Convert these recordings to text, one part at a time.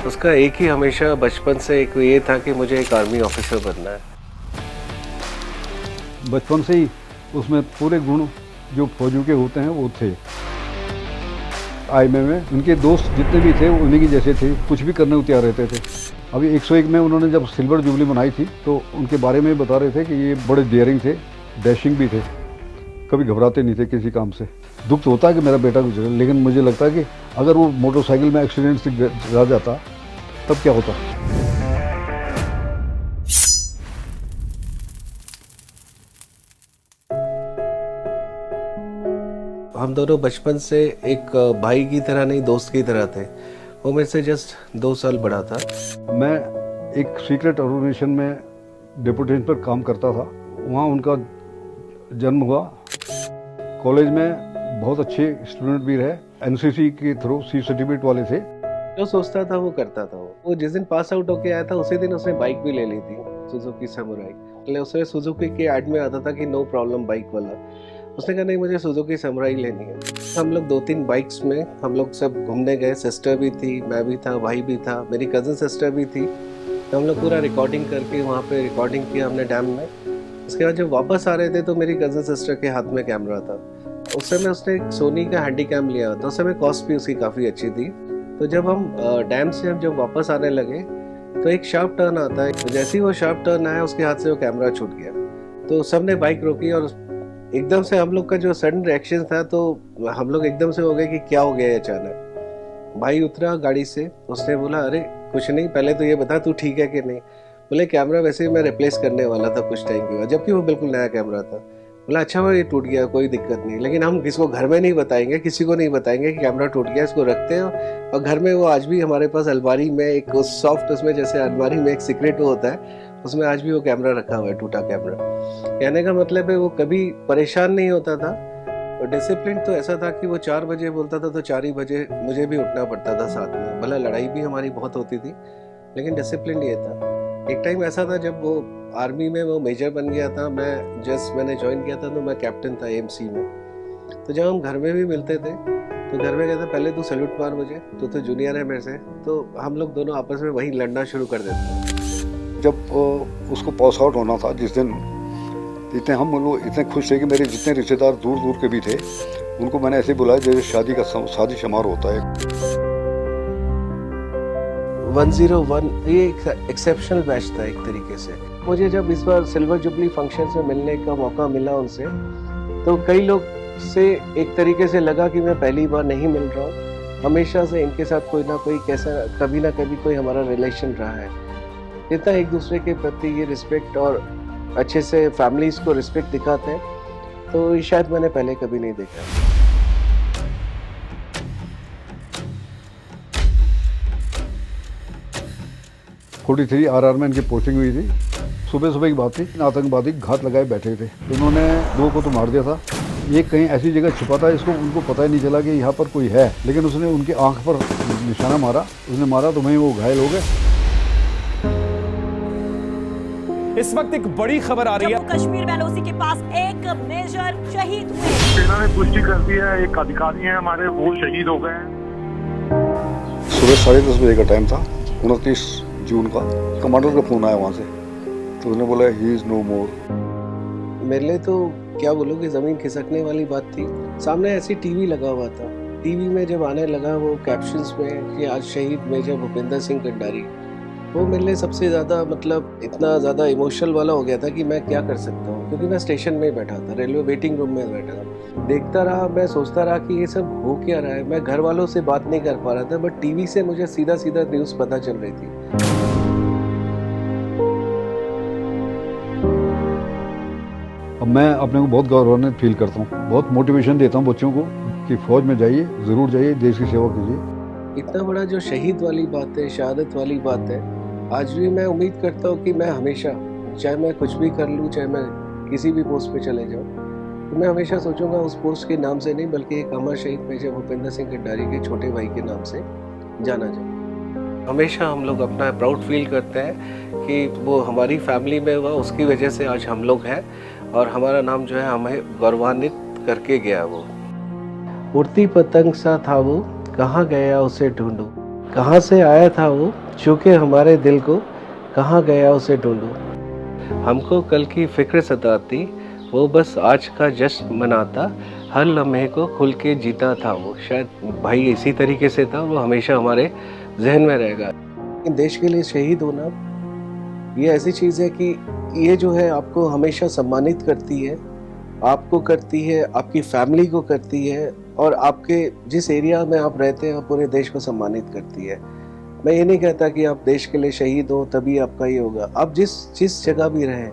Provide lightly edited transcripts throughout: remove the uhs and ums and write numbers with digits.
उसका एक ही हमेशा बचपन से एक ये था कि मुझे एक आर्मी ऑफिसर बनना है। बचपन से ही उसमें पूरे गुण जो फौजियों के होते हैं वो थे। आर्मी में उनके दोस्त जितने भी थे उन्हीं के जैसे थे, कुछ भी करने को तैयार रहते थे। अभी 101 में उन्होंने जब सिल्वर जुबली मनाई थी तो उनके बारे में बता रहे थे कि ये बड़े डेयरिंग थे, डैशिंग भी थे, कभी घबराते नहीं थे किसी काम से। दुख तो होता है कि मेरा बेटा गुजरा, लेकिन मुझे लगता है कि अगर वो मोटरसाइकिल में एक्सीडेंट से गिर जाता तब क्या होता। हम दोनों बचपन से एक भाई की तरह नहीं, दोस्त की तरह थे। वो मेरे से जस्ट 2 साल बड़ा था। मैं एक सीक्रेट ऑर्गेनाइजेशन में डिप्यूटेशन पर काम करता था, वहाँ उनका जन्म हुआ। कॉलेज में बहुत अच्छे स्टूडेंट भी रहे, एनसीसी के थ्रू सी सर्टिफिकेट वाले थे। जो सोचता था वो करता था। वो जिस दिन पास आउट होके आया था उसी दिन उसने बाइक भी ले ली थी, सुजुकी समुराई। पहले उसमें सुजुकी के ऐड में आता था कि नो प्रॉब्लम बाइक वाला। उसने कहा नहीं, मुझे सुजुकी समुराई लेनी है। हम लोग 2-3 बाइक्स में हम लोग सब घूमने गए। सिस्टर भी थी, मैं भी था, भाई भी था, मेरी कज़न सिस्टर भी थी। तो हम लोग पूरा रिकॉर्डिंग करके वहाँ पे रिकॉर्डिंग किया हमने डैम में। उसके बाद जब वापस आ रहे थे तो मेरी कज़न सिस्टर के हाथ में कैमरा था। उस समय उसने एक सोनी का हैंडी कैम लिया था। उस समय कॉस्ट भी उसकी काफ़ी अच्छी थी। तो जब हम डैम से हम जब वापस आने लगे तो एक शार्प टर्न आता है। तो जैसे ही वो शार्प टर्न आया उसके हाथ से वो कैमरा छूट गया। तो सबने बाइक रोकी और एकदम से हम लोग का जो सडन रिएक्शन था, तो हम लोग एकदम से हो गए कि क्या हो गया है अचानक। भाई उतरा गाड़ी से, उसने बोला अरे कुछ नहीं, पहले तो ये बता तू ठीक है कि नहीं। बोले कैमरा वैसे ही मैं रिप्लेस करने वाला था कुछ टाइम के बाद, जबकि वो बिल्कुल नया कैमरा था। बोला अच्छा वो ये टूट गया, कोई दिक्कत नहीं, लेकिन हम किसी को घर में नहीं बताएंगे, किसी को नहीं बताएंगे कि कैमरा टूट गया, इसको रखते हैं। और घर में वो आज भी हमारे पास अलमारी में एक सॉफ्ट, उसमें जैसे अलमारी में एक सीक्रेट वो होता है, उसमें आज भी वो कैमरा रखा हुआ है, टूटा कैमरा। कहने का मतलब है वो कभी परेशान नहीं होता था। और डिसिप्लिन तो ऐसा था कि वो 4 बजे बोलता था तो 4 ही बजे मुझे भी उठना पड़ता था साथ में। भला लड़ाई भी हमारी बहुत होती थी, लेकिन डिसिप्लिन ये था। एक टाइम ऐसा था जब वो आर्मी में वो मेजर बन गया था, मैंने ज्वाइन किया था तो मैं कैप्टन था एएमसी में। तो जब हम घर में भी मिलते थे तो घर में कहता पहले तू सैल्यूट मार मुझे, तू तो जूनियर है मेरे से। तो हम लोग दोनों आपस में वहीं लड़ना शुरू कर देते। जब उसको पास आउट होना था जिस दिन, हम लोग इतने खुश थे कि मेरे जितने रिश्तेदार दूर दूर के भी थे उनको मैंने ऐसे बुलाया जैसे शादी समारोह होता है। 101 ये एक एक्सेप्शनल बैच था एक तरीके से। मुझे जब इस बार सिल्वर जुबली फंक्शन में मिलने का मौका मिला उनसे, तो कई लोग से एक तरीके से लगा कि मैं पहली बार नहीं मिल रहा हूँ। हमेशा से इनके साथ कोई ना कोई कभी ना कभी कोई हमारा रिलेशन रहा है। इतना एक दूसरे के प्रति ये रिस्पेक्ट और अच्छे से फैमिलीज को रिस्पेक्ट दिखाते हैं, तो ये शायद मैंने पहले कभी नहीं देखा। RR में इनकी पोस्टिंग हुई थी। सुबह सुबह की बात थी, आतंकवादी घात लगाए बैठे थे। उन्होंने 2 को तो मार दिया था, एक कहीं ऐसी जगह छुपा था इसको उनको पता ही नहीं चला कि यहाँ पर कोई है, लेकिन उसने उनकी आंख पर निशाना मारा। उसने मारा तो वहीं वो घायल हो गए। इस वक्त एक बड़ी खबर आ रही है, जम्मू कश्मीर में LOC के पास एक मेजर शहीद हुए। सेना ने पुष्टि कर दी है, एक अधिकारी हैं हमारे वो शहीद हो गए। सुबह 10:30 बजे का टाइम था, 29 जून का। कमांडर का फोन आया वहाँ से, तो उसने बोला ही इज नो मोर। मेरे लिए तो क्या बोलूं कि ज़मीन खिसकने वाली बात थी। सामने ऐसी टीवी लगा हुआ था, टीवी में जब आने लगा वो कैप्शंस में कि आज शहीद मेजर भूपेंद्र सिंह कंडारी, वो मेरे लिए सबसे ज़्यादा मतलब इतना ज़्यादा इमोशनल वाला हो गया था कि मैं क्या कर सकता हूँ। क्योंकि मैं स्टेशन में बैठा था, रेलवे वेटिंग रूम में बैठा था, देखता रहा। मैं सोचता रहा कि ये सब हो क्या रहा है। मैं घर वालों से बात नहीं कर पा रहा था, बट टीवी से मुझे सीधा सीधा न्यूज़ पता चल रही थी। अब मैं अपने को बहुत गौरवान्वित फील करता हूँ, बहुत मोटिवेशन देता हूँ बच्चों को कि फौज में जाइए, ज़रूर जाइए, देश की सेवा कीजिए। इतना बड़ा जो शहीद वाली बात है, शहादत वाली बात है, आज भी मैं उम्मीद करता हूँ कि मैं हमेशा, चाहे मैं कुछ भी कर लूँ, चाहे मैं किसी भी पोस्ट पे चले जाऊँ, तो मैं हमेशा सोचूंगा उस पोस्ट के नाम से नहीं, बल्कि एक अमर शहीद मेजर भूपेंद्र सिंह कंडारी के छोटे भाई के नाम से जाना जाए। हमेशा हम लोग अपना प्राउड फील करते हैं कि वो हमारी फैमिली में हुआ, उसकी वजह से आज हम लोग हैं और हमारा नाम जो है हमें गौरवान्वित करके गया। वो उड़ती पतंग सा था वो, कहाँ गया उसे ढूंढूं, कहाँ से आया था वो, चूँकि हमारे दिल को, कहाँ गया उसे ढूंढूं। हमको कल की फिक्र सताती, वो बस आज का जश्न मनाता, हर लम्हे को खुल के जीता था वो। शायद भाई इसी तरीके से था, वो हमेशा हमारे जहन में रहेगा। देश के लिए शहीद होना ये ऐसी चीज़ है कि ये जो है आपको हमेशा सम्मानित करती है, आपको करती है, आपकी फैमिली को करती है, और आपके जिस एरिया में आप रहते हैं पूरे देश को सम्मानित करती है। मैं ये नहीं कहता कि आप देश के लिए शहीद हो तभी आपका ये होगा। आप जिस जगह भी रहें,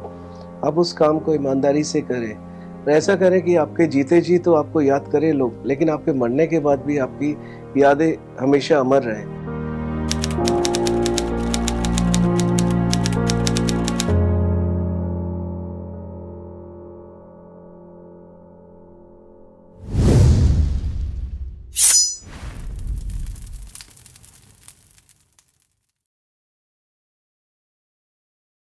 आप उस काम को ईमानदारी से करें, और ऐसा करें कि आपके जीते जी तो आपको याद करें लोग, लेकिन आपके मरने के बाद भी आपकी यादें हमेशा अमर रहें।